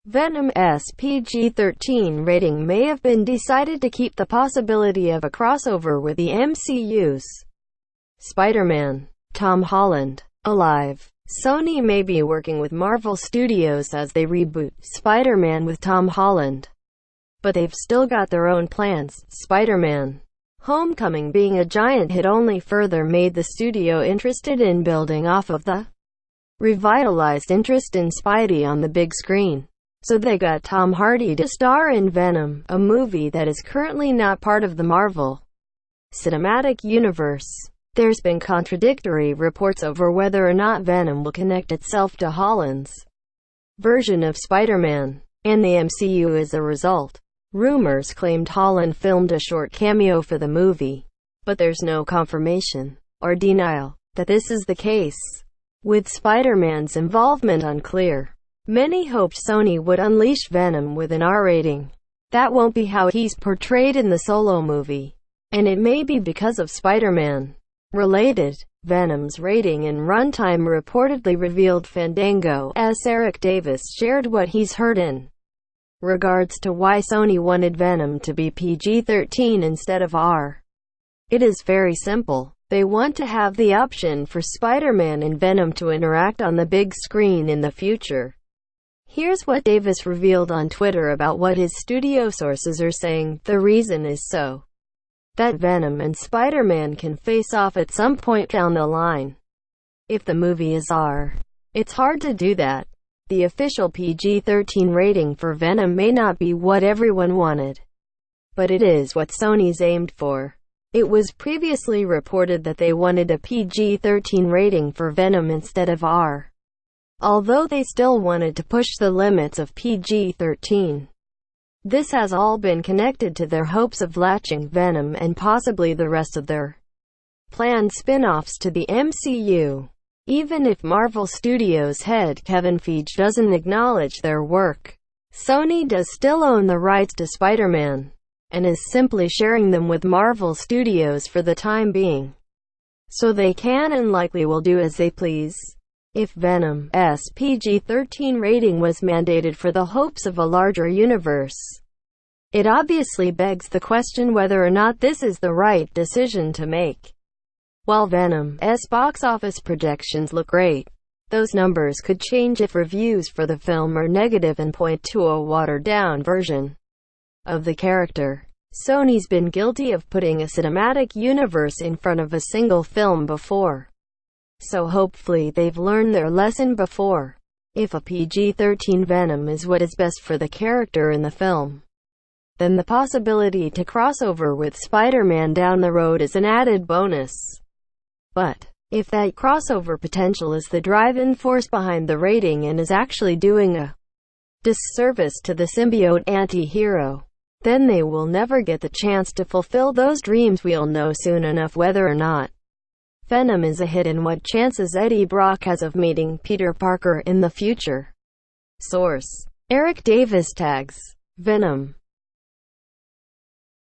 Venom's PG-13 rating may have been decided to keep the possibility of a crossover with the MCU's Spider-Man, Tom Holland, alive. Sony may be working with Marvel Studios as they reboot Spider-Man with Tom Holland, but they've still got their own plans. Spider-Man Homecoming being a giant hit only further made the studio interested in building off of the revitalized interest in Spidey on the big screen. So they got Tom Hardy to star in Venom, a movie that is currently not part of the Marvel Cinematic Universe. There's been contradictory reports over whether or not Venom will connect itself to Holland's version of Spider-Man and the MCU as a result. Rumors claimed Holland filmed a short cameo for the movie, but there's no confirmation or denial that this is the case. With Spider-Man's involvement unclear, many hoped Sony would unleash Venom with an R rating. That won't be how he's portrayed in the solo movie, and it may be because of Spider-Man. Related, Venom's rating and runtime reportedly revealed Fandango, as Eric Davis shared what he's heard in regards to why Sony wanted Venom to be PG-13 instead of R. It is very simple. They want to have the option for Spider-Man and Venom to interact on the big screen in the future. Here's what Davis revealed on Twitter about what his studio sources are saying. The reason is so that Venom and Spider-Man can face off at some point down the line. If the movie is R, it's hard to do that. The official PG-13 rating for Venom may not be what everyone wanted, but it is what Sony's aimed for. It was previously reported that they wanted a PG-13 rating for Venom instead of R, although they still wanted to push the limits of PG-13. This has all been connected to their hopes of latching Venom and possibly the rest of their planned spin-offs to the MCU. Even if Marvel Studios head Kevin Feige doesn't acknowledge their work, Sony does still own the rights to Spider-Man, and is simply sharing them with Marvel Studios for the time being. So they can and likely will do as they please. If Venom's PG-13 rating was mandated for the hopes of a larger universe, it obviously begs the question whether or not this is the right decision to make. While Venom's box office projections look great, those numbers could change if reviews for the film are negative and point to a watered-down version of the character. Sony's been guilty of putting a cinematic universe in front of a single film before, so hopefully they've learned their lesson before. If a PG-13 Venom is what is best for the character in the film, then the possibility to cross over with Spider-Man down the road is an added bonus. But if that crossover potential is the driving force behind the rating and is actually doing a disservice to the symbiote anti-hero, then they will never get the chance to fulfill those dreams. We'll know soon enough whether or not Venom is a hit and what chances Eddie Brock has of meeting Peter Parker in the future. Source: Eric Davis. Tags: Venom.